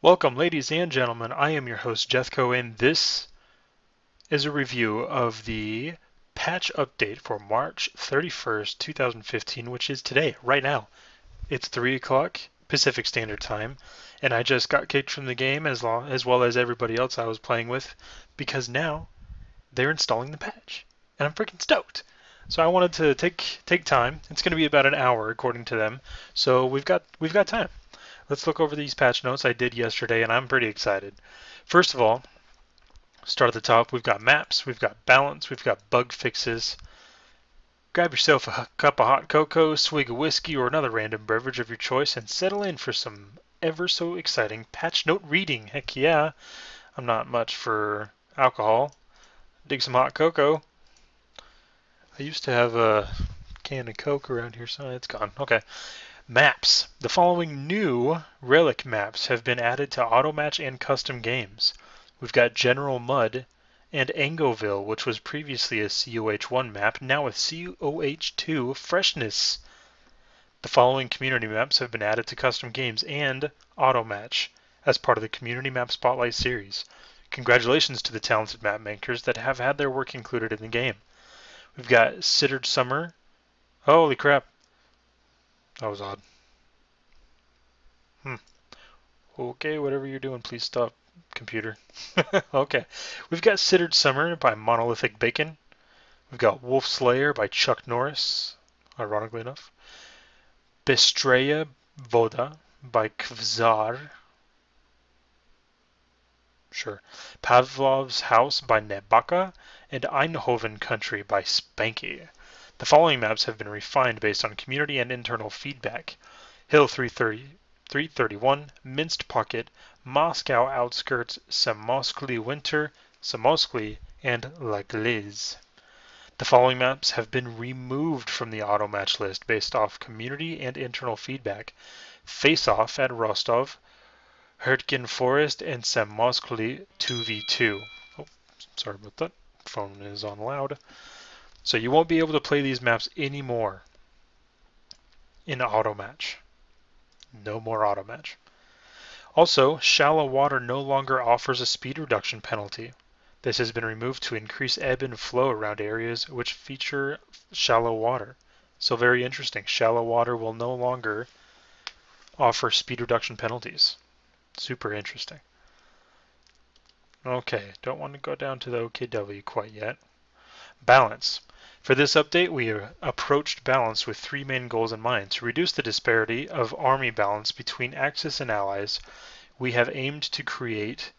Welcome, ladies and gentlemen. I am your host, Jethco, and this is a review of the patch update for March 31st, 2015, which is today, right now. It's 3 o'clock Pacific Standard Time, and I just got kicked from the game as well as everybody else I was playing with because now they're installing the patch, and I'm freaking stoked. So I wanted to take time. It's going to be about an hour according to them, so we've got time. Let's look over these patch notes I did yesterday, and I'm pretty excited. First of all, start at the top. We've got maps, we've got balance, we've got bug fixes. Grab yourself a cup of hot cocoa, swig of whiskey, or another random beverage of your choice, and settle in for some ever so exciting patch note reading. Heck yeah, I'm not much for alcohol. Dig some hot cocoa. I used to have a can of Coke around here, so it's gone. Okay. Maps. The following new relic maps have been added to AutoMatch and custom games. We've got General Mud and Angoville, which was previously a COH1 map, now with COH2 freshness. The following community maps have been added to custom games and AutoMatch as part of the Community Map Spotlight series. Congratulations to the talented map makers that have had their work included in the game. We've got Sittered Summer. Holy crap. That was odd. Okay, whatever you're doing, please stop, computer. Okay. We've got Sittered Summer by Monolithic Bacon. We've got Wolf Slayer by Chuck Norris, ironically enough. Bestreya Voda by Kvzar. Sure. Pavlov's House by Nebaka. And Eindhoven Country by Spanky. The following maps have been refined based on community and internal feedback. Hill 331, Minced Pocket, Moscow Outskirts, Samoskli Winter, Samoskli, and La Glaise. The following maps have been removed from the AutoMatch list based off community and internal feedback. Face Off at Rostov, Hertgen Forest, and Samoskli 2v2. Oh, sorry about that. Phone is on loud. So you won't be able to play these maps anymore in AutoMatch. No more AutoMatch. Also, shallow water no longer offers a speed reduction penalty. This has been removed to increase ebb and flow around areas which feature shallow water. So very interesting. Shallow water will no longer offer speed reduction penalties. Super interesting. Okay, don't want to go down to the OKW quite yet. Balance. For this update, we approached balance with three main goals in mind. To reduce the disparity of army balance between Axis and Allies, we have aimed to create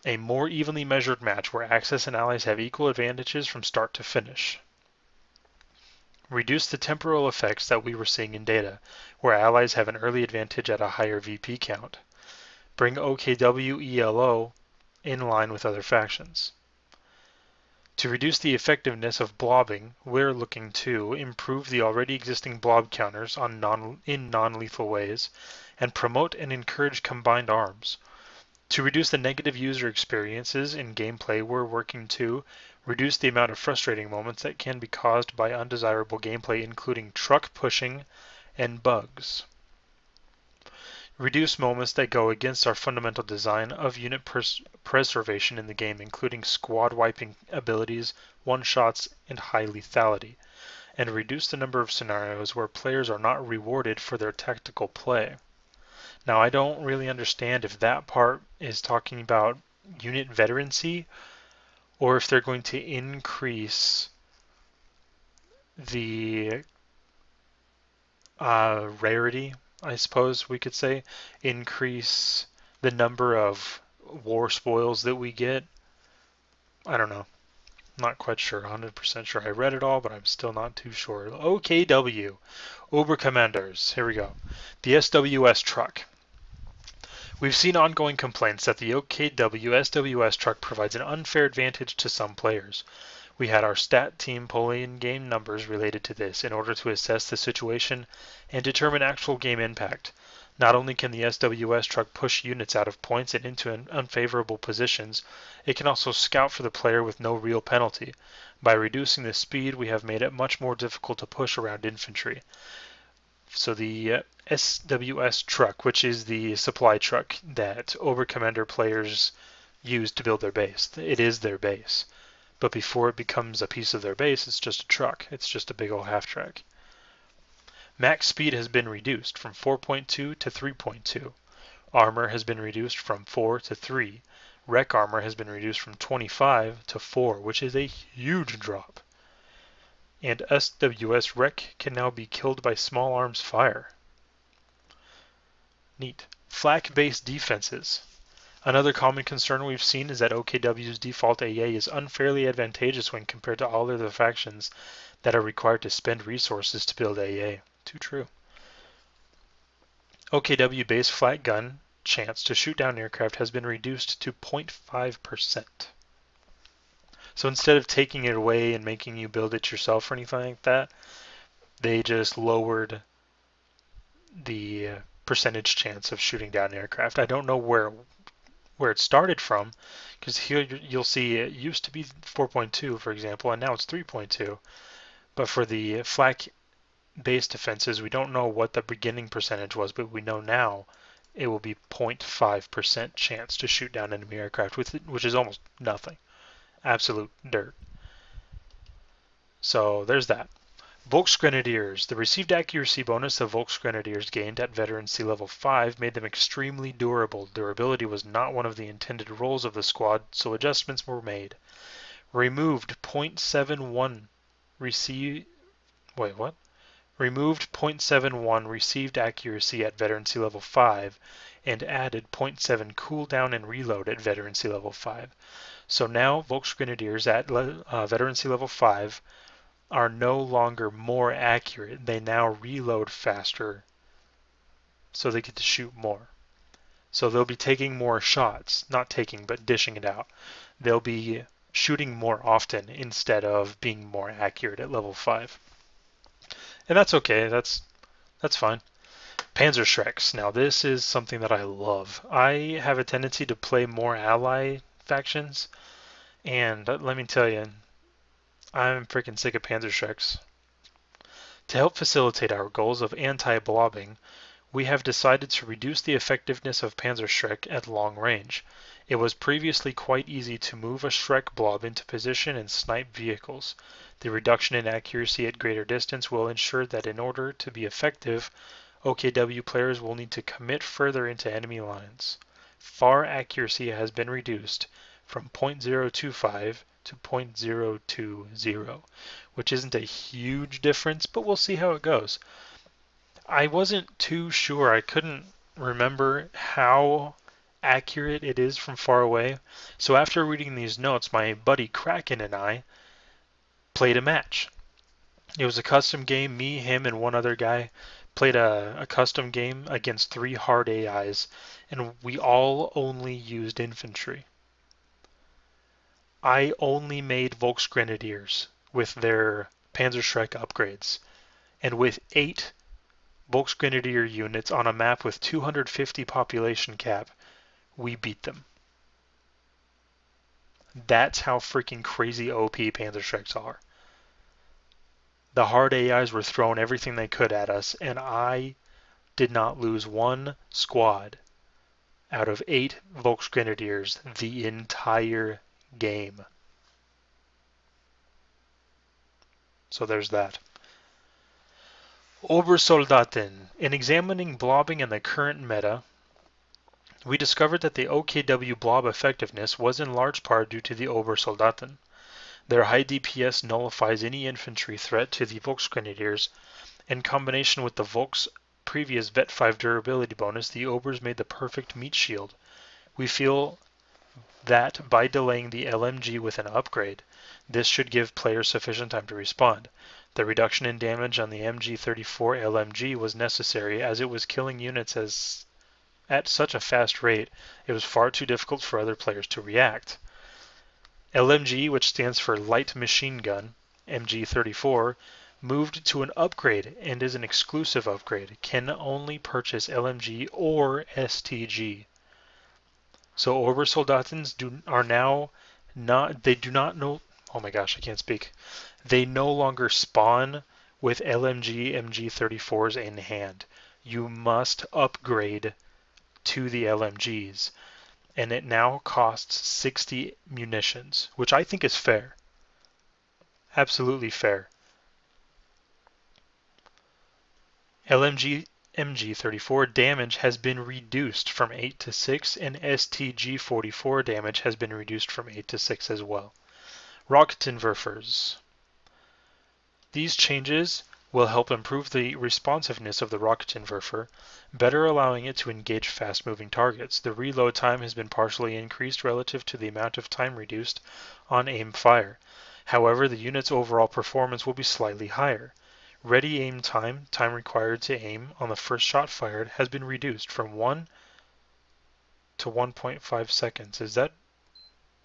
a more evenly measured match where Axis and Allies have equal advantages from start to finish. Reduce the temporal effects that we were seeing in data, where Allies have an early advantage at a higher VP count. Bring OKW ELO in line with other factions. To reduce the effectiveness of blobbing, we're looking to improve the already existing blob counters in non-lethal ways and promote and encourage combined arms. To reduce the negative user experiences in gameplay, we're working to reduce the amount of frustrating moments that can be caused by undesirable gameplay, including truck pushing and bugs. Reduce moments that go against our fundamental design of unit preservation in the game, including squad wiping abilities, one-shots, and high lethality, and reduce the number of scenarios where players are not rewarded for their tactical play. Now, I don't really understand if that part is talking about unit veterancy or if they're going to increase the rarity, I suppose we could say, increase the number of war spoils that we get. I don't know. Not quite sure, 100% sure. I read it all, but I'm still not too sure. OKW, Obercommanders. Here we go. The SWS truck. We've seen ongoing complaints that the OKW SWS truck provides an unfair advantage to some players. We had our stat team pull in game numbers related to this in order to assess the situation and determine actual game impact. Not only can the SWS truck push units out of points and into unfavorable positions, it can also scout for the player with no real penalty. By reducing the speed, we have made it much more difficult to push around infantry. So the SWS truck, which is the supply truck that Oberkommander players use to build their base. It is their base. But before it becomes a piece of their base, it's just a truck. It's just a big old half-track. Max speed has been reduced from 4.2 to 3.2. Armor has been reduced from 4 to 3. Wreck armor has been reduced from 25 to 4, which is a huge drop. And SWS wreck can now be killed by small arms fire. Neat. Flak-based defenses. Another common concern we've seen is that OKW's default AA is unfairly advantageous when compared to all other factions that are required to spend resources to build AA. Too true. OKW base flat gun chance to shoot down aircraft has been reduced to 0.5%. So instead of taking it away and making you build it yourself or anything like that, they just lowered the percentage chance of shooting down aircraft. I don't know where it started from, because here you'll see it used to be 4.2, for example, and now it's 3.2. But for the flak base defenses, we don't know what the beginning percentage was, but we know now it will be 0.5% chance to shoot down enemy aircraft, which is almost nothing. Absolute dirt. So there's that. Volksgrenadiers. The received accuracy bonus the Volksgrenadiers gained at Veterancy Level 5 made them extremely durable. Durability was not one of the intended roles of the squad, so adjustments were made. Removed 0.71 Removed 0.71 received accuracy at Veterancy Level 5 and added 0.7 cooldown and reload at Veterancy Level 5. So now Volksgrenadiers at Veterancy Level 5 are no longer more accurate. They now reload faster, so they get to shoot more. So they'll be taking more shots, not taking, but dishing it out. They'll be shooting more often instead of being more accurate at level 5. And that's okay, that's fine. Panzerschrecks. Now this is something that I love. I have a tendency to play more ally factions, and let me tell you, I'm freaking sick of Panzerschrecks. To help facilitate our goals of anti-blobbing, we have decided to reduce the effectiveness of Panzerschreck at long range. It was previously quite easy to move a Schreck blob into position and snipe vehicles. The reduction in accuracy at greater distance will ensure that in order to be effective, OKW players will need to commit further into enemy lines. Far accuracy has been reduced from 0.025 to 0.020, which isn't a huge difference, but we'll see how it goes. I wasn't too sure. I couldn't remember how accurate it is from far away. So after reading these notes, my buddy Kraken and I played a match. It was a custom game. Me, him, and one other guy played a custom game against 3 hard AIs, and we all only used infantry. I only made Volksgrenadiers with their Panzerschreck upgrades, and with 8 Volksgrenadier units on a map with 250 population cap, we beat them. That's how freaking crazy OP Panzerschrecks are. The hard AIs were throwing everything they could at us, and I did not lose one squad out of 8 Volksgrenadiers the entire game. So there's that. Obersoldaten. In examining blobbing in the current meta, we discovered that the OKW blob effectiveness was in large part due to the Obersoldaten. Their high DPS nullifies any infantry threat to the Volksgrenadiers. In combination with the Volk's previous Vet 5 durability bonus, the Obers made the perfect meat shield. We feel that by delaying the LMG with an upgrade, this should give players sufficient time to respond. The reduction in damage on the MG34 LMG was necessary as it was killing units at such a fast rate it was far too difficult for other players to react. LMG, which stands for Light Machine Gun, MG34, moved to an upgrade and is an exclusive upgrade. Can only purchase LMG or STG. So Obersoldatens oh my gosh, I can't speak. They no longer spawn with LMG MG34s in hand. you must upgrade to the LMGs, and it now costs 60 munitions, which I think is fair. Absolutely fair. LMG MG34 damage has been reduced from 8 to 6, and STG44 damage has been reduced from 8 to 6 as well. Rocketentwerfers. These changes will help improve the responsiveness of the Rocketentwerfer, better allowing it to engage fast-moving targets. The reload time has been partially increased relative to the amount of time reduced on aim fire. However, the unit's overall performance will be slightly higher. Ready aim time required to aim on the first shot fired, has been reduced from 1 to 1.5 seconds. Is that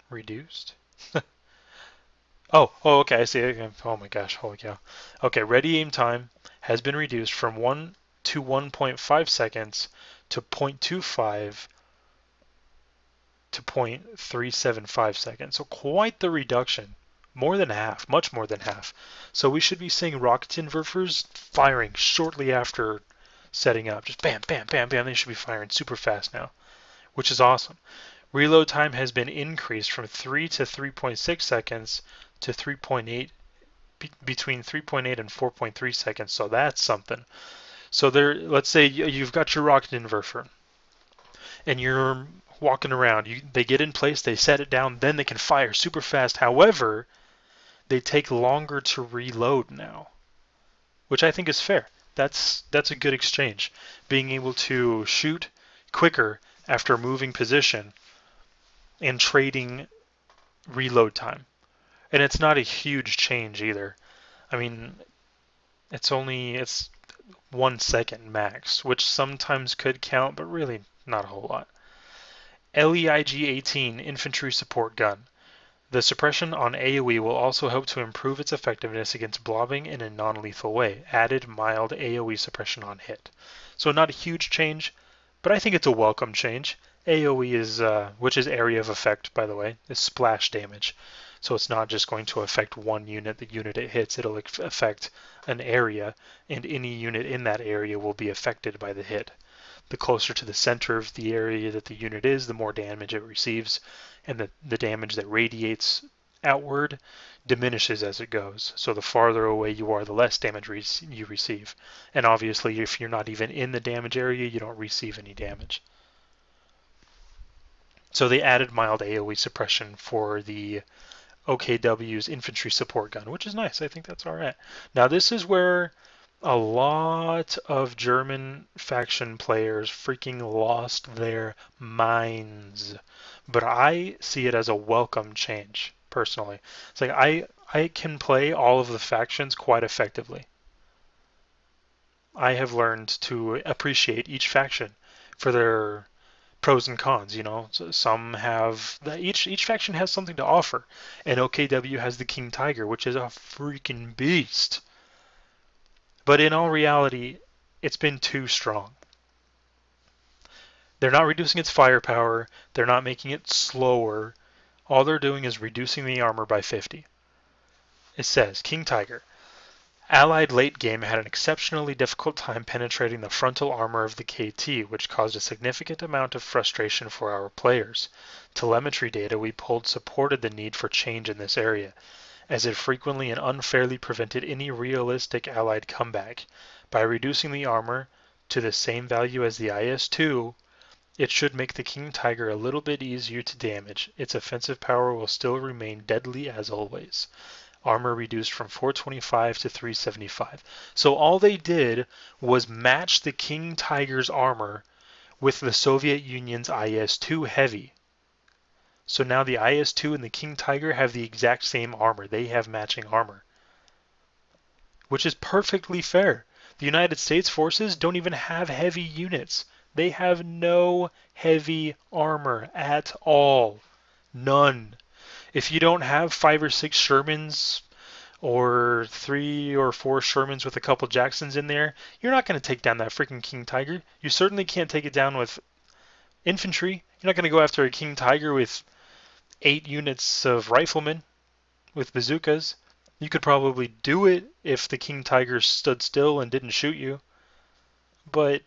reduced? Oh, okay, I see. Oh my gosh, holy cow. Okay, ready aim time has been reduced from 1 to 1.5 seconds to 0.25 to 0.375 seconds. So quite the reduction. More than half, much more than half. So we should be seeing Rocketentwerfers firing shortly after setting up. Just bam, bam, bam, bam. They should be firing super fast now, which is awesome. Reload time has been increased from 3 to 3.6 seconds to 3.8, between 3.8 and 4.3 seconds. So that's something. So there, let's say you've got your Rocketentwerfer and you're walking around. They get in place, they set it down, then they can fire super fast. However, they take longer to reload now, which I think is fair. That's a good exchange. Being able to shoot quicker after moving position and trading reload time. And it's not a huge change either. I mean, it's 1 second max, which sometimes could count, but really not a whole lot. LEIG-18 Infantry Support Gun. The suppression on AoE will also help to improve its effectiveness against blobbing in a non-lethal way. Added mild AoE suppression on hit. So not a huge change, but I think it's a welcome change. AoE is, which is area of effect, by the way, is splash damage. So it's not just going to affect one unit, the unit it hits, it'll affect an area, and any unit in that area will be affected by the hit. The closer to the center of the area that the unit is, the more damage it receives, and the damage that radiates outward diminishes as it goes. So the farther away you are, the less damage you receive. And obviously, if you're not even in the damage area, you don't receive any damage. So they added mild AoE suppression for the OKW's infantry support gun, which is nice. I think that's all right. Now this is where a lot of German faction players freaking lost their minds. But I see it as a welcome change, personally. It's like I can play all of the factions quite effectively. I have learned to appreciate each faction for their pros and cons. Some have each faction has something to offer, and OKW has the King Tiger, which is a freaking beast. But in all reality, it's been too strong. They're not reducing its firepower, they're not making it slower. All they're doing is reducing the armor by 50. It says, King Tiger. Allied late game had an exceptionally difficult time penetrating the frontal armor of the KT, which caused a significant amount of frustration for our players. Telemetry data we pulled supported the need for change in this area, as it frequently and unfairly prevented any realistic Allied comeback. By reducing the armor to the same value as the IS-2, it should make the King Tiger a little bit easier to damage. Its offensive power will still remain deadly as always. Armor reduced from 425 to 375. So all they did was match the King Tiger's armor with the Soviet Union's IS-2 Heavy. So now the IS-2 and the King Tiger have the exact same armor. They have matching armor, which is perfectly fair. The United States forces don't even have heavy units. They have no heavy armor at all. None. If you don't have 5 or 6 Shermans or 3 or 4 Shermans with a couple Jacksons in there, you're not going to take down that freaking King Tiger. You certainly can't take it down with infantry. You're not going to go after a King Tiger with 8 units of riflemen with bazookas. You could probably do it if the King Tiger stood still and didn't shoot you. But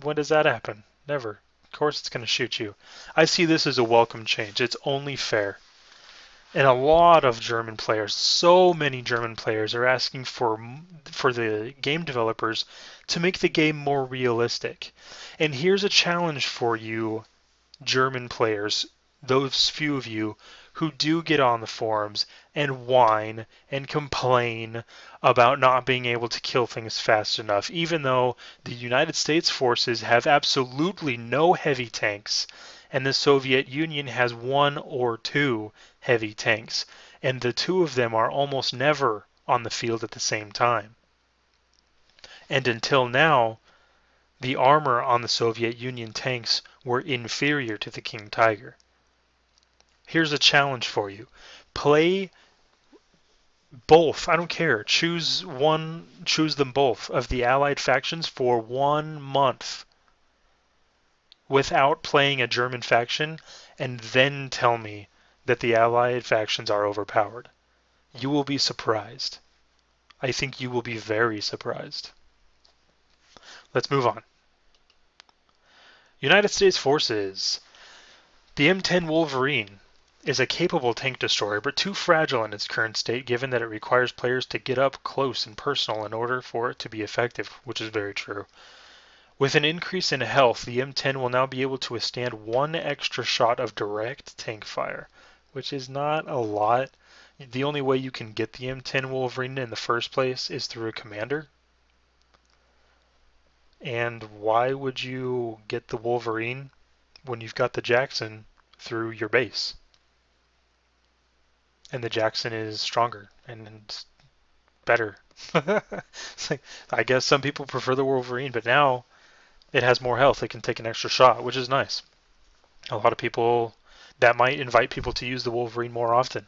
When does that happen? Never. Of course it's going to shoot you. I see this as a welcome change. It's only fair. And a lot of German players, so many German players, are asking for the game developers to make the game more realistic. And here's a challenge for you, German players, those few of you who do get on the forums and whine and complain about not being able to kill things fast enough, even though the United States forces have absolutely no heavy tanks and the Soviet Union has one or two heavy tanks, and the two of them are almost never on the field at the same time. And until now, the armor on the Soviet Union tanks were inferior to the King Tiger. Here's a challenge for you. Play both, I don't care, choose them both of the Allied factions for 1 month without playing a German faction, and then tell me that the Allied factions are overpowered. You will be surprised. I think you will be very surprised. Let's move on. United States forces. The M10 Wolverine is a capable tank destroyer, but too fragile in its current state given that it requires players to get up close and personal in order for it to be effective, which is very true. With an increase in health, the M10 will now be able to withstand 1 extra shot of direct tank fire, which is not a lot. The only way you can get the M10 Wolverine in the first place is through a commander. And why would you get the Wolverine when you've got the Jackson through your base? And the Jackson is stronger and better. I guess some people prefer the Wolverine, but now it has more health. It can take an extra shot, which is nice. A lot of people, that might invite people to use the Wolverine more often.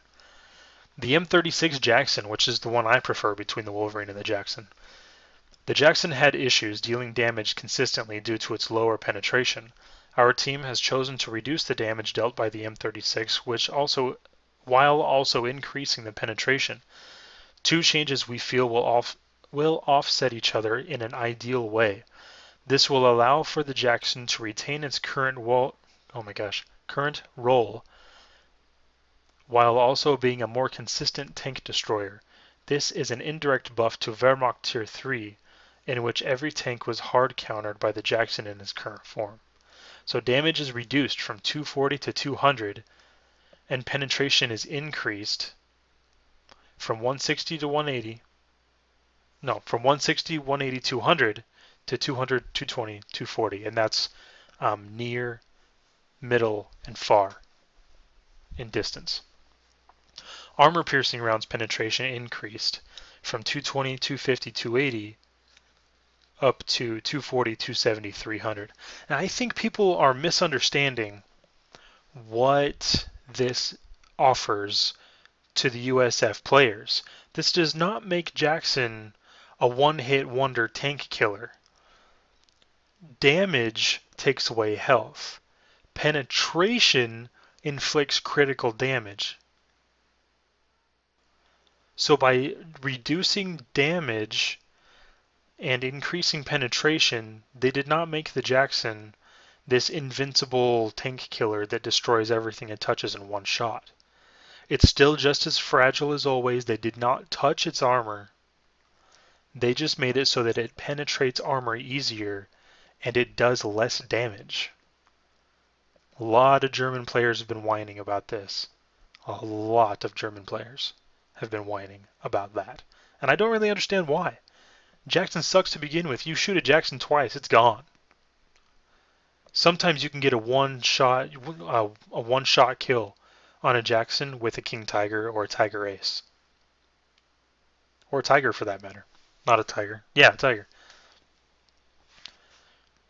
The M36 Jackson, which is the one I prefer between the Wolverine and the Jackson. The Jackson had issues dealing damage consistently due to its lower penetration. Our team has chosen to reduce the damage dealt by the M36, while also increasing the penetration. Two changes we feel will offset each other in an ideal way. This will allow for the Jackson to retain its current role while also being a more consistent tank destroyer. This is an indirect buff to Wehrmacht Tier 3, in which every tank was hard countered by the Jackson in its current form. So damage is reduced from 240 to 200, and penetration is increased from 160 to 180. No, from 160, 180, 200 to 200, 220, 240, and that's near, middle, and far in distance. Armor piercing rounds penetration increased from 220, 250, 280 up to 240, 270, 300. And I think people are misunderstanding what this offers to the USF players. This does not make Jackson a one-hit wonder tank killer. Damage takes away health. Penetration inflicts critical damage. So by reducing damage and increasing penetration, they did not make the Jackson this invincible tank killer that destroys everything it touches in one shot. It's still just as fragile as always. They did not touch its armor. They just made it so that it penetrates armor easier and it does less damage. A lot of German players have been whining about this. A lot of German players have been whining about that. And I don't really understand why. Jackson sucks to begin with. You shoot a Jackson twice, it's gone. Sometimes you can get a one-shot kill on a Jackson with a King Tiger or a Tiger Ace. Or a Tiger for that matter. Not a Tiger. Yeah, a Tiger.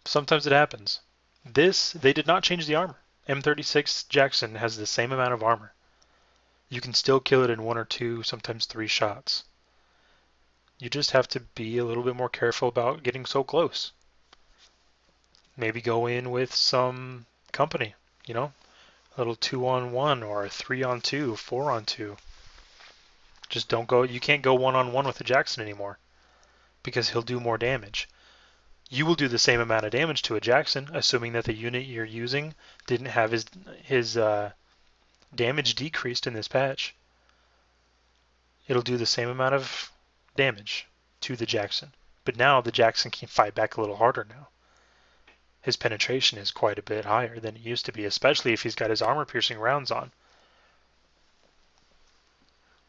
Sometimes it happens. They did not change the armor. M36 Jackson has the same amount of armor. You can still kill it in 1 or 2, sometimes 3 shots. You just have to be a little bit more careful about getting so close. Maybe go in with some company, a little 2-on-1 or a 3-on-2, 4-on-2. Just don't go, you can't go 1-on-1 with the Jackson anymore because he'll do more damage. You will do the same amount of damage to a Jackson, assuming that the unit you're using didn't have his damage decreased in this patch. It'll do the same amount of damage to the Jackson. But now the Jackson can fight back a little harder now. His penetration is quite a bit higher than it used to be, especially if he's got his armor-piercing rounds on.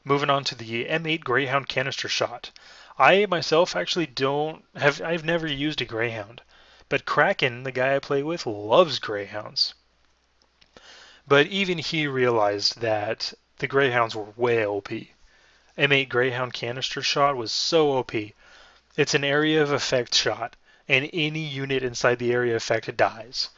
Moving on to the M8 Greyhound canister shot. I myself actually I've never used a Greyhound, but Kraken, the guy I play with, loves Greyhounds. But even he realized that the Greyhounds were way OP. M8 Greyhound canister shot was so OP. It's an area of effect shot, and any unit inside the area of effect dies.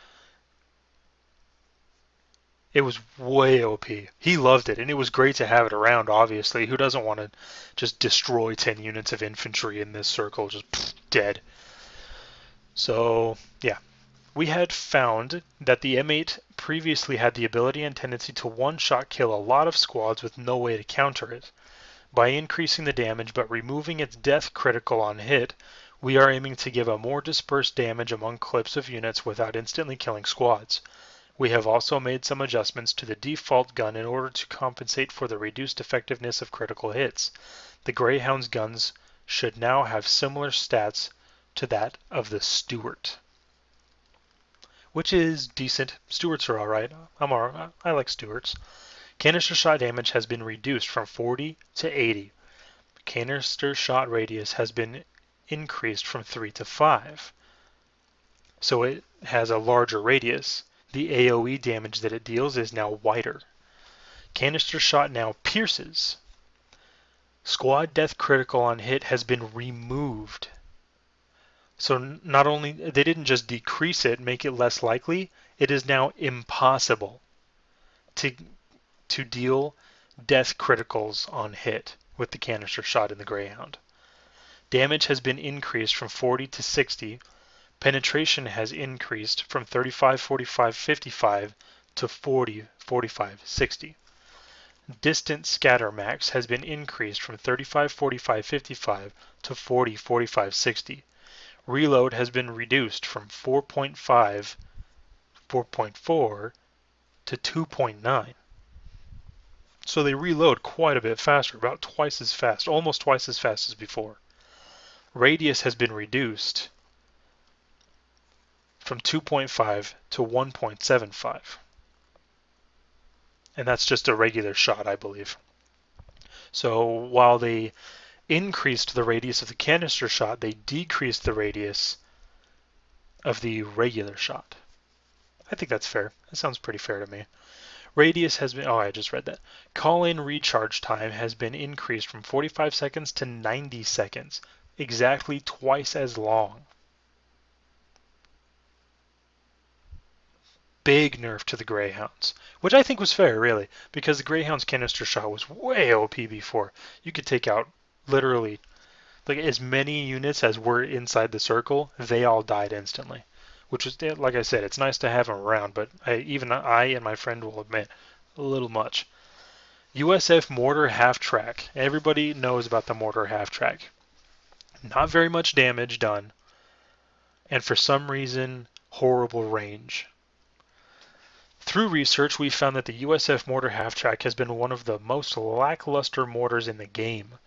It was way OP. He loved it, and it was great to have it around, obviously. Who doesn't want to just destroy 10 units of infantry in this circle, just dead? So, yeah. We had found that the M8 previously had the ability and tendency to one-shot kill a lot of squads with no way to counter it. By increasing the damage but removing its death critical on hit, we are aiming to give a more dispersed damage among clips of units without instantly killing squads. We have also made some adjustments to the default gun in order to compensate for the reduced effectiveness of critical hits. The Greyhound's guns should now have similar stats to that of the Stuart, which is decent. Stuarts are alright. I like Stuarts. Canister shot damage has been reduced from 40 to 80. Canister shot radius has been increased from 3 to 5. So it has a larger radius. The AoE damage that it deals is now wider. Canister shot now pierces. Squad death critical on hit has been removed. So not only, they didn't just decrease it, make it less likely, it is now impossible to deal death criticals on hit with the canister shot in the Greyhound. Damage has been increased from 40 to 60. Penetration has increased from 35, 45, 55 to 40, 45, 60. Distance scatter max has been increased from 35, 45, 55 to 40, 45, 60. Reload has been reduced from 4.5, 4.4 to 2.9. So they reload quite a bit faster, about twice as fast, almost twice as fast as before. Radius has been reduced from 2.5 to 1.75. And that's just a regular shot, I believe. So while they increased the radius of the canister shot, they decreased the radius of the regular shot. I think that's fair. That sounds pretty fair to me. Radius has been, oh, I just read that. Call-in recharge time has been increased from 45 seconds to 90 seconds, exactly twice as long. Big nerf to the Greyhounds, which I think was fair, really, because the Greyhound's canister shot was way OP before. You could take out literally like as many units as were inside the circle, they all died instantly. Which was, like I said, it's nice to have them around, but even I and my friend will admit, a little much. USF mortar half track. Everybody knows about the mortar half track. Not very much damage done, and for some reason, horrible range. Through research, we found that the USF mortar half track has been one of the most lackluster mortars in the game.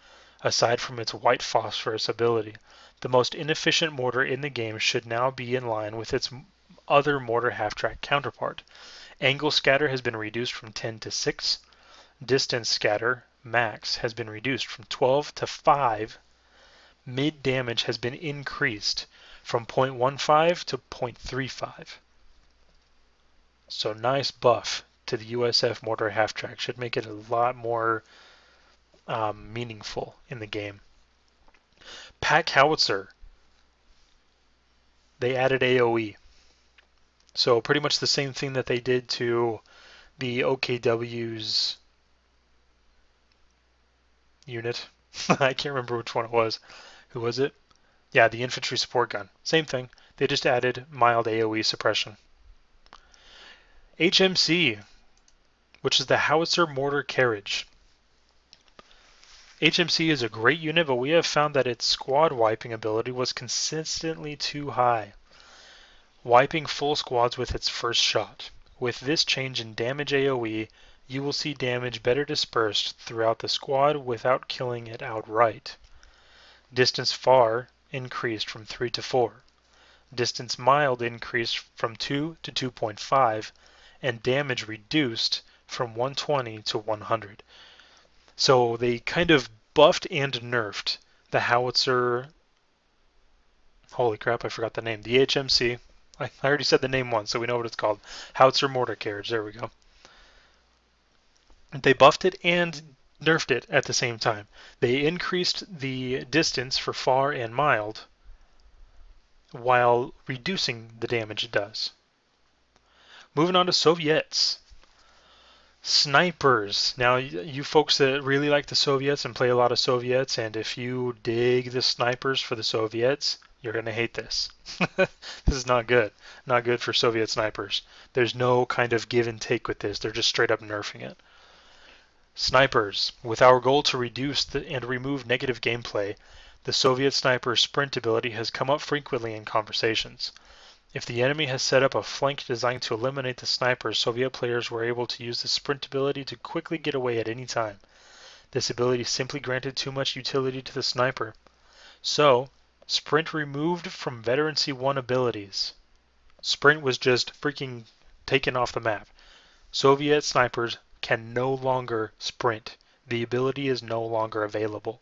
Aside from its white phosphorus ability, the most inefficient mortar in the game should now be in line with its other mortar half-track counterpart. Angle scatter has been reduced from 10 to 6. Distance scatter, max, has been reduced from 12 to 5. Mid damage has been increased from 0.15 to 0.35. So nice buff to the USF mortar half-track. Should make it a lot more meaningful in the game. Pack howitzer. They added AoE. So pretty much the same thing that they did to the OKW's unit. I can't remember which one it was. Who was it? Yeah, the infantry support gun. Same thing. They just added mild AoE suppression. HMC, which is the howitzer mortar carriage. HMC is a great unit, but we have found that its squad wiping ability was consistently too high, wiping full squads with its first shot. With this change in damage AoE, you will see damage better dispersed throughout the squad without killing it outright. Distance far increased from 3 to 4. Distance mild increased from 2 to 2.5, and damage reduced from 120 to 100. So they kind of buffed and nerfed the howitzer. Holy crap, I forgot the name. The HMC. I already said the name once, so we know what it's called. Howitzer mortar carriage. There we go. They buffed it and nerfed it at the same time. They increased the distance for far and mild while reducing the damage it does. Moving on to Soviets. Snipers. Now, you folks that really like the Soviets and play a lot of Soviets, and if you dig the snipers for the Soviets, you're going to hate this. This is not good. Not good for Soviet snipers. There's no kind of give and take with this. They're just straight up nerfing it. Snipers. With our goal to reduce and remove negative gameplay, the Soviet sniper sprint ability has come up frequently in conversations. If the enemy has set up a flank designed to eliminate the sniper, Soviet players were able to use the sprint ability to quickly get away at any time. This ability simply granted too much utility to the sniper. So, sprint removed from Veterancy 1 abilities. Sprint was just freaking taken off the map. Soviet snipers can no longer sprint. The ability is no longer available.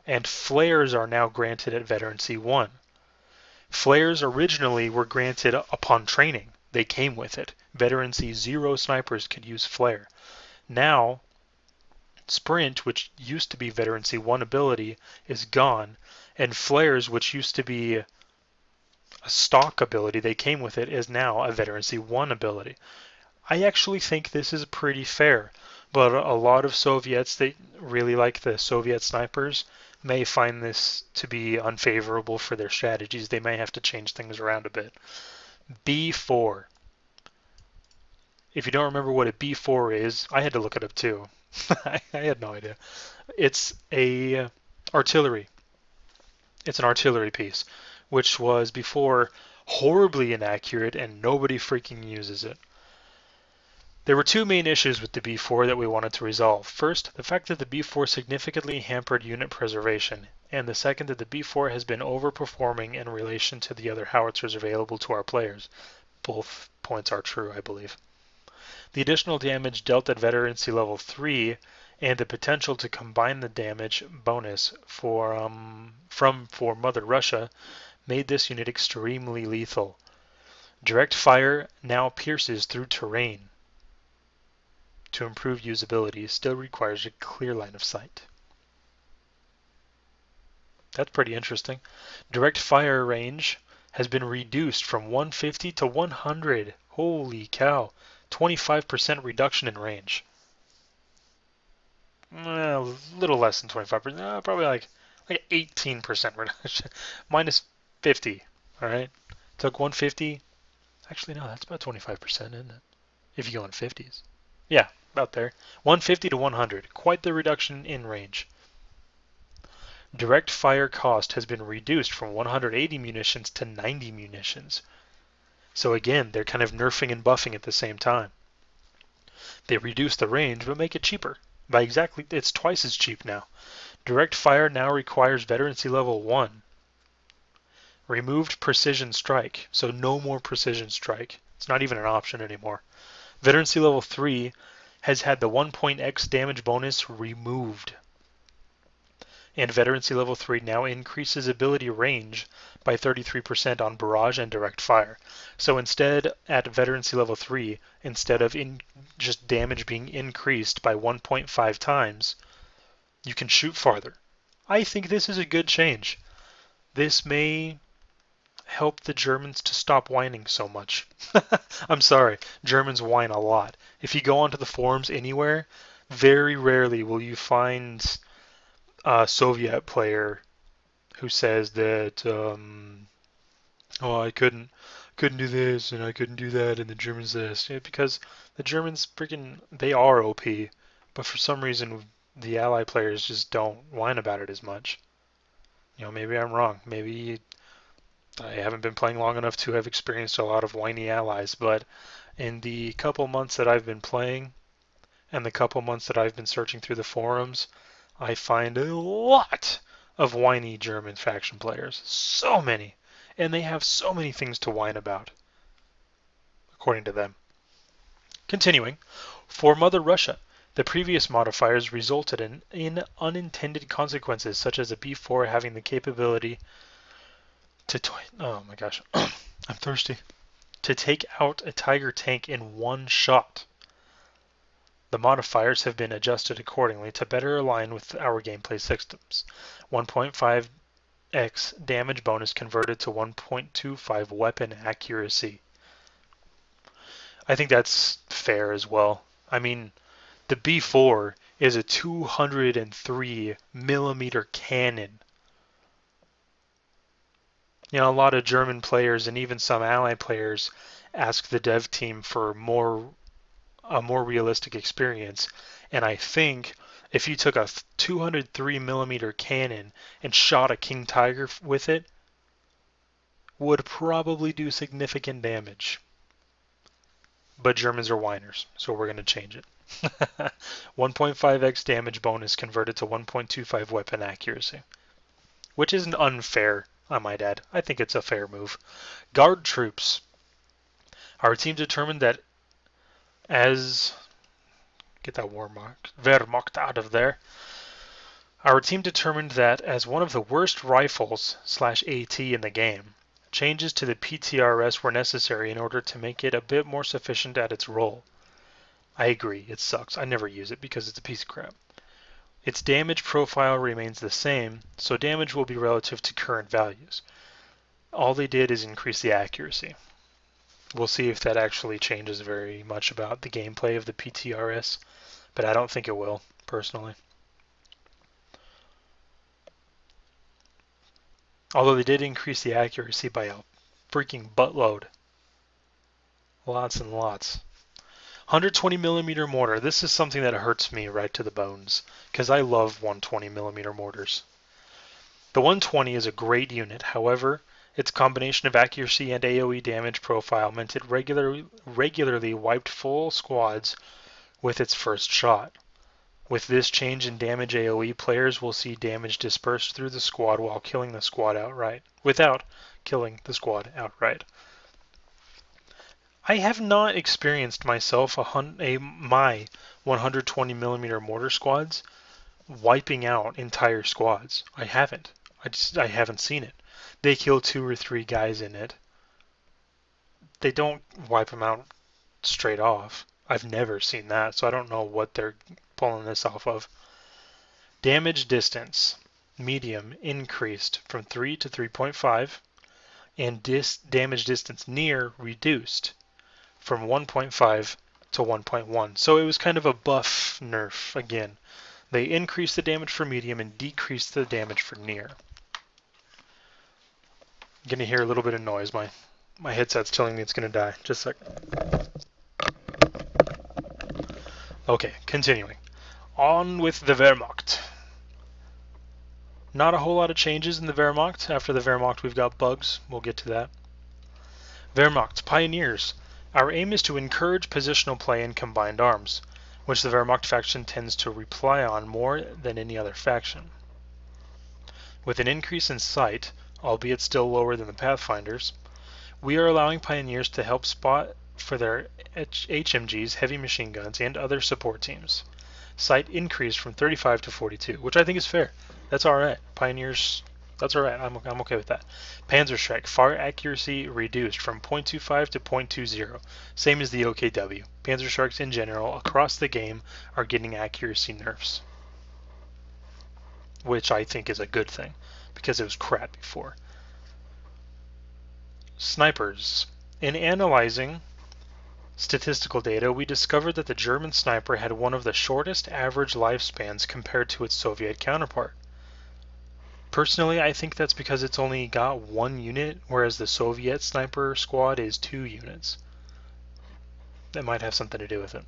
And flares are now granted at Veterancy 1. Flares originally were granted upon training. They came with it. Veterancy 0 snipers could use flare. Now, sprint, which used to be Veterancy 1 ability, is gone, and flares, which used to be a stock ability, they came with it, is now a Veterancy 1 ability. I actually think this is pretty fair, but a lot of Soviets that really like the Soviet snipers may find this to be unfavorable for their strategies. They may have to change things around a bit. B4. If you don't remember what a B4 is, I had to look it up too. I had no idea. It's a artillery. It's an artillery piece, which was before horribly inaccurate and nobody freaking uses it. There were two main issues with the B4 that we wanted to resolve. First, the fact that the B4 significantly hampered unit preservation, and the second that the B4 has been overperforming in relation to the other howitzers available to our players. Both points are true, I believe. The additional damage dealt at Veterancy level 3 and the potential to combine the damage bonus for Mother Russia made this unit extremely lethal. Direct fire now pierces through terrain. To improve usability still requires a clear line of sight. That's pretty interesting. Direct fire range has been reduced from 150 to 100. Holy cow. 25% reduction in range. A little less than 25%. Probably like 18% reduction. Minus 50. Alright. Took 150. Actually, no, that's about 25%, isn't it? If you go in 50s. Yeah, about there. 150 to 100. Quite the reduction in range. Direct fire cost has been reduced from 180 munitions to 90 munitions. So again, they're kind of nerfing and buffing at the same time. They reduce the range but make it cheaper. It's twice as cheap now. Direct fire now requires Veterancy level 1. Removed precision strike, so no more precision strike. It's not even an option anymore. Veterancy level 3 has had the 1.x damage bonus removed. And Veterancy level 3 now increases ability range by 33% on barrage and direct fire. So instead, at Veterancy level 3, instead of just damage being increased by 1.5 times, you can shoot farther. I think this is a good change. This may help the Germans to stop whining so much. I'm sorry, Germans whine a lot. If you go onto the forums anywhere, very rarely will you find a Soviet player who says that, oh, I couldn't do this and I couldn't do that and the Germans this. Yeah, because the Germans freaking, they are OP, but for some reason the ally players just don't whine about it as much. Maybe I'm wrong. Maybe I haven't been playing long enough to have experienced a lot of whiny allies, but in the couple months that I've been playing and the couple months that I've been searching through the forums, I find a lot of whiny German faction players. So many. And they have so many things to whine about, according to them. Continuing, for Mother Russia, the previous modifiers resulted in unintended consequences, such as a B4 having the capability to oh my gosh, I'm thirsty. To take out a Tiger tank in one shot. The modifiers have been adjusted accordingly to better align with our gameplay systems. 1.5x damage bonus converted to 1.25 weapon accuracy. I think that's fair as well. I mean, the B4 is a 203 millimeter cannon. A lot of German players and even some Allied players ask the dev team for a more realistic experience. And I think if you took a 203 millimeter cannon and shot a King Tiger with it, would probably do significant damage. But Germans are whiners, so we're going to change it. 1.5x damage bonus converted to 1.25 weapon accuracy, which isn't unfair, I might add. I think it's a fair move. Guard troops. Our team determined that get that Wehrmacht out of there. Our team determined that as one of the worst rifles /AT in the game, changes to the PTRS were necessary in order to make it a bit more sufficient at its role. I agree, it sucks. I never use it because it's a piece of crap. Its damage profile remains the same, so damage will be relative to current values. All they did is increase the accuracy. We'll see if that actually changes very much about the gameplay of the PTRS, but I don't think it will, personally. Although they did increase the accuracy by a freaking buttload. Lots and lots. 120 millimeter mortar. This is something that hurts me right to the bones, because I love 120 millimeter mortars. The 120 is a great unit, however, its combination of accuracy and AoE damage profile meant it regularly wiped full squads with its first shot. With this change in damage AoE, players will see damage dispersed through the squad while killing the squad outright, without killing the squad outright. I have not experienced myself my 120 millimeter mortar squads wiping out entire squads. I haven't. I haven't seen it. They kill 2 or 3 guys in it. They don't wipe them out straight off. I've never seen that, so I don't know what they're pulling this off of. Damage distance, medium, increased from 3 to 3.5, and damage distance near reduced from 1.5 to 1.1. So it was kind of a buff nerf again. They increased the damage for medium and decreased the damage for near. I'm gonna hear a little bit of noise. My headset's telling me it's gonna die. Just a sec. Okay, continuing. On with the Wehrmacht. Not a whole lot of changes in the Wehrmacht. After the Wehrmacht, we've got bugs. We'll get to that. Wehrmacht Pioneers. Our aim is to encourage positional play in combined arms, which the Wehrmacht faction tends to rely on more than any other faction. With an increase in sight, albeit still lower than the Pathfinders, we are allowing Pioneers to help spot for their HMGs, heavy machine guns, and other support teams. Sight increased from 35 to 42, which I think is fair. That's alright. Pioneers, that's alright. I'm okay with that. Panzerschreck, fire accuracy reduced from 0.25 to 0.20, same as the OKW. Panzerschrecks in general across the game are getting accuracy nerfs, which I think is a good thing, because it was crap before. Snipers. In analyzing statistical data, we discovered that the German sniper had one of the shortest average lifespans compared to its Soviet counterpart. Personally, I think that's because it's only got 1 unit, whereas the Soviet sniper squad is 2 units. That might have something to do with it.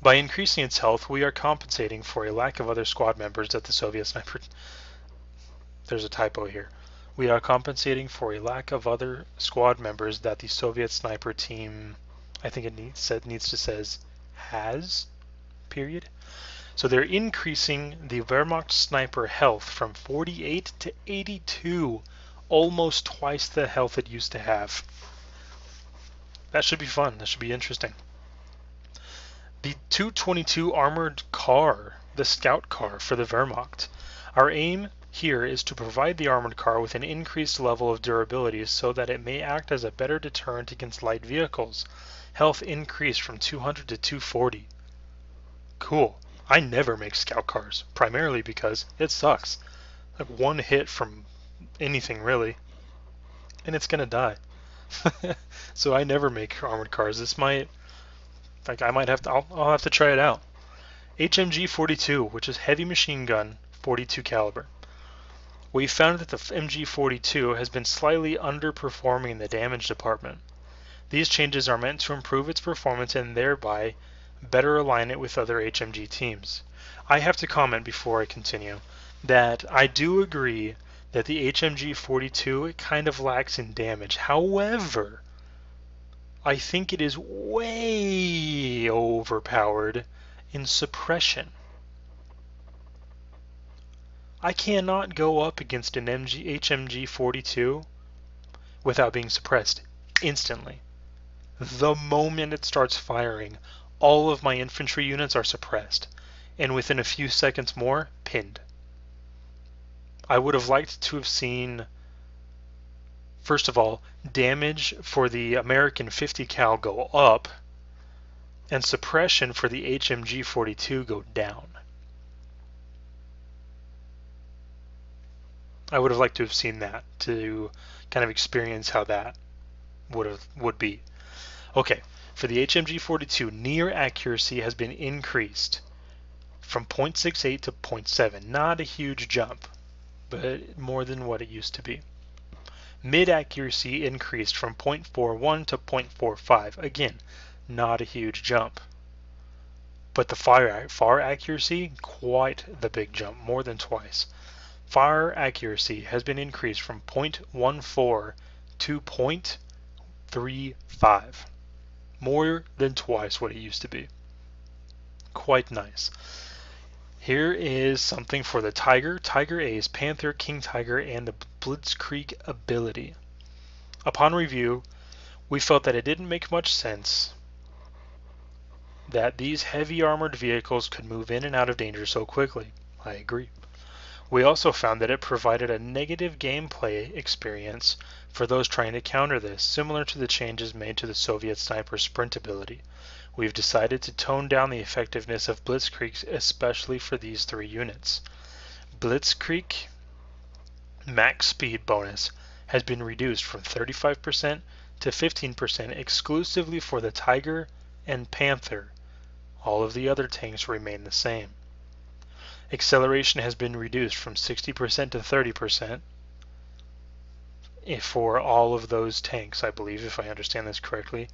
By increasing its health, we are compensating for a lack of other squad members that the Soviet sniper... There's a typo here. We are compensating for a lack of other squad members that the Soviet sniper team, I think it needs to says has, period. So they're increasing the Wehrmacht sniper health from 48 to 82, almost twice the health it used to have. That should be fun. That should be interesting. The 222 armored car, the scout car for the Wehrmacht. Our aim here is to provide the armored car with an increased level of durability so that it may act as a better deterrent against light vehicles. Health increased from 200 to 240. Cool. I never make scout cars, primarily because it sucks. Like one hit from anything really, and it's gonna die. So I never make armored cars. This might, like, I might have to. I'll have to try it out. HMG 42, which is heavy machine gun, 42 caliber. We found that the MG42 has been slightly underperforming in the damage department. These changes are meant to improve its performance and thereby better align it with other HMG teams. I have to comment before I continue that I do agree that the HMG 42 kind of lacks in damage. However, I think it is way overpowered in suppression. I cannot go up against an HMG 42 without being suppressed instantly. The moment it starts firing, all of my infantry units are suppressed, and within a few seconds more, pinned. I would have liked to have seen, first of all, damage for the American 50 cal go up, and suppression for the HMG 42 go down. I would have liked to have seen that to kind of experience how that would be. Okay, for the HMG 42, near accuracy has been increased from 0.68 to 0.7. Not a huge jump, but more than what it used to be. Mid accuracy increased from 0.41 to 0.45. Again, not a huge jump. But the far accuracy, quite the big jump, more than twice. Fire accuracy has been increased from 0.14 to 0.35. More than twice what it used to be. Quite nice. Here is something for the Tiger, Tiger Ace, Panther, King Tiger, and the Blitzkrieg ability. Upon review, we felt that it didn't make much sense that these heavy armored vehicles could move in and out of danger so quickly. I agree. We also found that it provided a negative gameplay experience for those trying to counter this, similar to the changes made to the Soviet sniper sprint ability. We've decided to tone down the effectiveness of Blitzkrieg, especially for these three units. Blitzkrieg max speed bonus has been reduced from 35% to 15% exclusively for the Tiger and Panther. All of the other tanks remain the same. Acceleration has been reduced from 60% to 30% for all of those tanks, I believe, if I understand this correctly.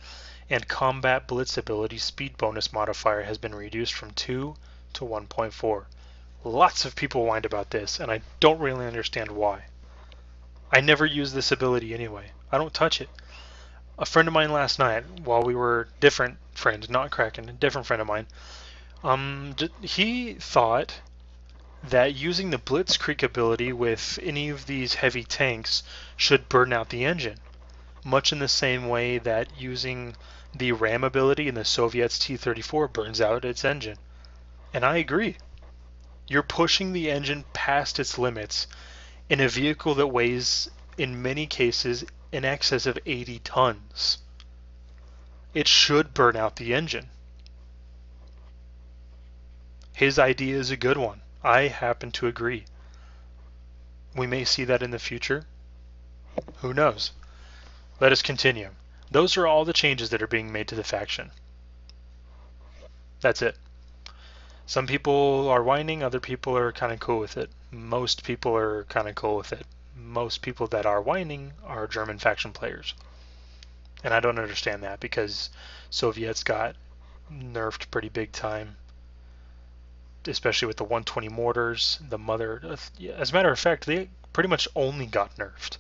And combat blitz ability speed bonus modifier has been reduced from 2 to 1.4. Lots of people whined about this, and I don't really understand why. I never use this ability anyway. I don't touch it. A friend of mine last night, while we were different friends, not Kraken, a different friend of mine, he thought that using the Blitzkrieg ability with any of these heavy tanks should burn out the engine, much in the same way that using the RAM ability in the Soviets T-34 burns out its engine. And I agree. You're pushing the engine past its limits in a vehicle that weighs, in many cases, in excess of 80 tons. It should burn out the engine. His idea is a good one. I happen to agree. We may see that in the future. Who knows? Let us continue. Those are all the changes that are being made to the faction. That's it. Some people are whining, other people are kind of cool with it. Most people are kind of cool with it. Most people that are whining are German faction players. And I don't understand that because Soviets got nerfed pretty big time, especially with the 120 mortars. The mother, as a matter of fact, they pretty much only got nerfed.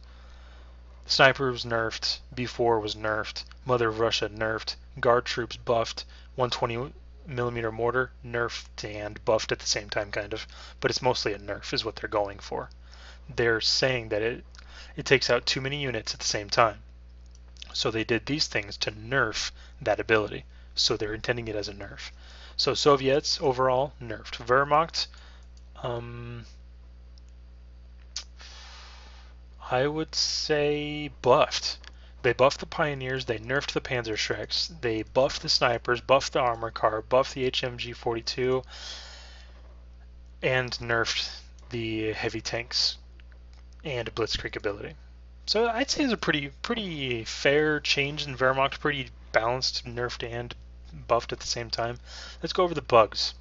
Sniper was nerfed, B4 was nerfed, Mother of Russia nerfed, guard troops buffed, 120mm mortar nerfed and buffed at the same time, kind of, but it's mostly a nerf is what they're going for. They're saying that it takes out too many units at the same time. So they did these things to nerf that ability. So they're intending it as a nerf. So Soviets overall nerfed. Wehrmacht, I would say buffed. They buffed the Pioneers, they nerfed the Panzerschrecks, they buffed the Snipers, buffed the Armor Car, buffed the HMG-42, and nerfed the heavy tanks and Blitzkrieg ability. So I'd say it's a pretty fair change in Wehrmacht, pretty balanced, nerfed and buffed at the same time. Let's go over the bugs.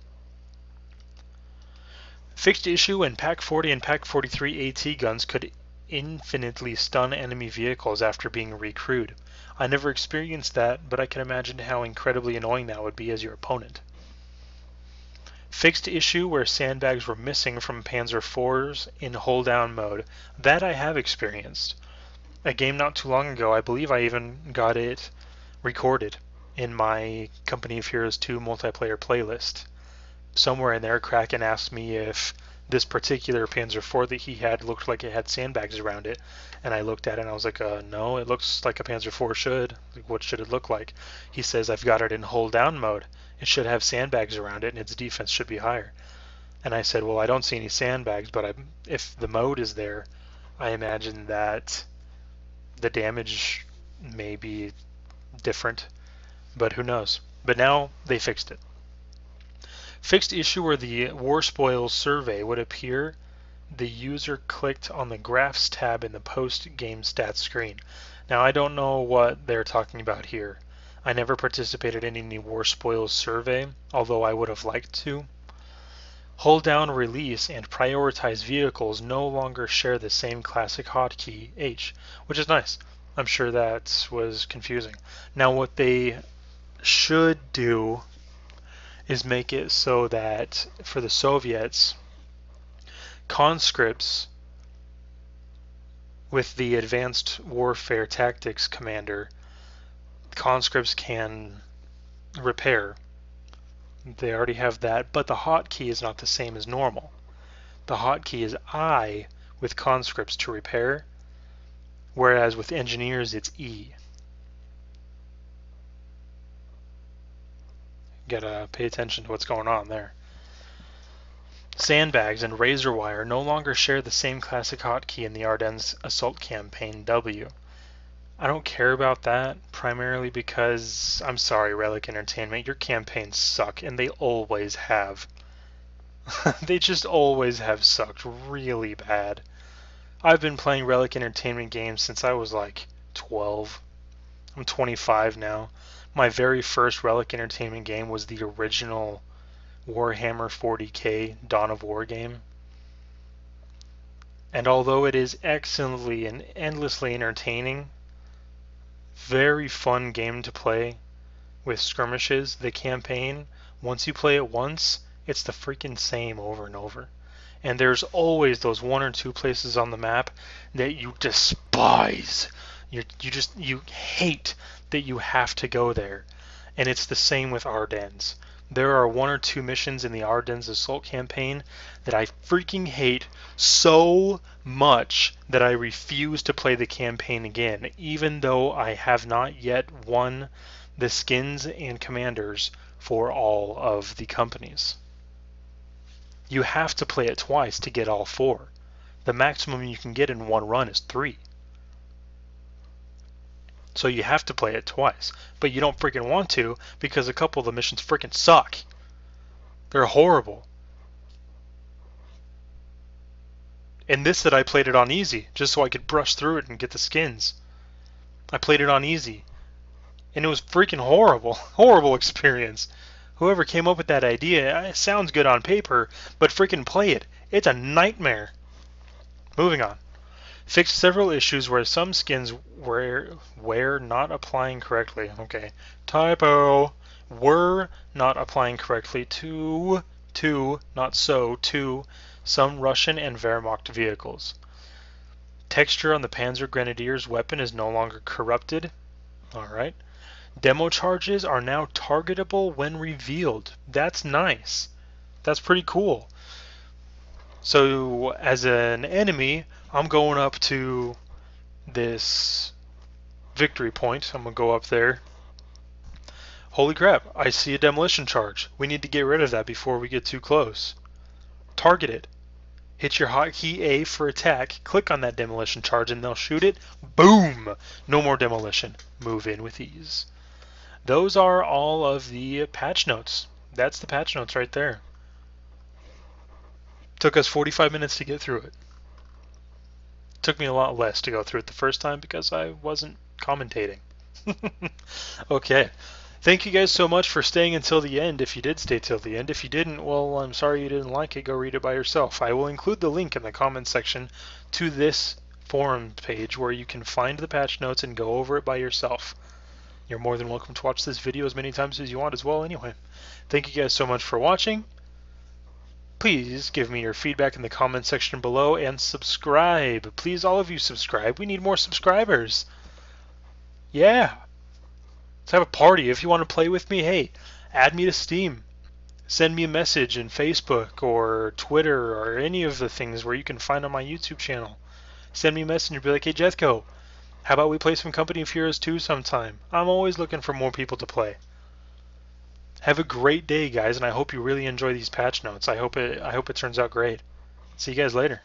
Fixed issue and Pak 40 and Pak 43 AT guns could infinitely stun enemy vehicles after being recrewed. I never experienced that, but I can imagine how incredibly annoying that would be as your opponent. Fixed issue where sandbags were missing from Panzer IVs in hold down mode. That I have experienced. A game not too long ago, I believe I even got it recorded in my Company of Heroes 2 multiplayer playlist. Somewhere in there, Kraken asked me if this particular Panzer IV that he had looked like it had sandbags around it, and I looked at it and I was like, no, it looks like a Panzer IV should. Like, what should it look like? He says, I've got it in hold down mode. It should have sandbags around it and its defense should be higher. And I said, well, I don't see any sandbags, but if the mode is there, I imagine that the damage may be different, but who knows. But now they fixed it. Fixed issue where the War Spoils survey would appear. The user clicked on the Graphs tab in the post-game stats screen. Now I don't know what they're talking about here. I never participated in any War Spoils survey, although I would have liked to. Hold down release and prioritize vehicles no longer share the same classic hotkey H, which is nice. I'm sure that was confusing. Now what they should do is make it so that for the Soviets, conscripts with the Advanced Warfare Tactics Commander, conscripts can repair. They already have that, but the hotkey is not the same as normal. The hotkey is I with conscripts to repair, whereas with engineers it's E. Gotta pay attention to what's going on there. Sandbags and razor wire no longer share the same classic hotkey in the Ardennes Assault Campaign W. I don't care about that, primarily because, I'm sorry, Relic Entertainment, your campaigns suck, and they always have. They just always have sucked really bad. I've been playing Relic Entertainment games since I was like 12. I'm 25 now. My very first Relic Entertainment game was the original Warhammer 40k Dawn of War game. And although it is excellently and endlessly entertaining, very fun game to play with skirmishes, the campaign, once you play it once, it's the freaking same over and over. And there's always those one or two places on the map that you despise. You hate that you have to go there. And it's the same with Ardennes. There are one or two missions in the Ardennes Assault Campaign that I freaking hate so much that I refuse to play the campaign again, even though I have not yet won the skins and commanders for all of the companies. You have to play it twice to get all 4. The maximum you can get in one run is 3. So you have to play it twice, but you don't freaking want to because a couple of the missions freaking suck. They're horrible. And this that I played it on easy, just so I could brush through it and get the skins. I played it on easy. And it was freaking horrible. Horrible experience. Whoever came up with that idea, it sounds good on paper, but freaking play it. It's a nightmare. Moving on. Fixed several issues where some skins were not applying correctly. Okay. Typo. were not applying correctly to, not so, to some Russian and Wehrmacht vehicles. Texture on the Panzer Grenadier's weapon is no longer corrupted. Alright. Demo charges are now targetable when revealed. That's nice. That's pretty cool. So as an enemy, I'm going up to this victory point. I'm going to go up there. Holy crap, I see a demolition charge. We need to get rid of that before we get too close. Target it. Hit your hotkey A for attack, click on that demolition charge and they'll shoot it. Boom! No more demolition. Move in with ease. Those are all of the patch notes. That's the patch notes right there. Took us 45 minutes to get through it. Took me a lot less to go through it the first time because I wasn't commentating. Okay. Thank you guys so much for staying until the end, if you did stay till the end. If you didn't, well, I'm sorry you didn't like it. Go read it by yourself. I will include the link in the comments section to this forum page where you can find the patch notes and go over it by yourself. You're more than welcome to watch this video as many times as you want as well anyway. Thank you guys so much for watching. Please give me your feedback in the comments section below and subscribe. Please, all of you subscribe. We need more subscribers. Yeah. Let's have a party. If you want to play with me, hey, add me to Steam. Send me a message in Facebook or Twitter or any of the things where you can find on my YouTube channel. Send me a message and be like, hey, Jethco, how about we play some Company of Heroes 2 sometime? I'm always looking for more people to play. Have a great day, guys, and I hope you really enjoy these patch notes. I hope it turns out great. See you guys later.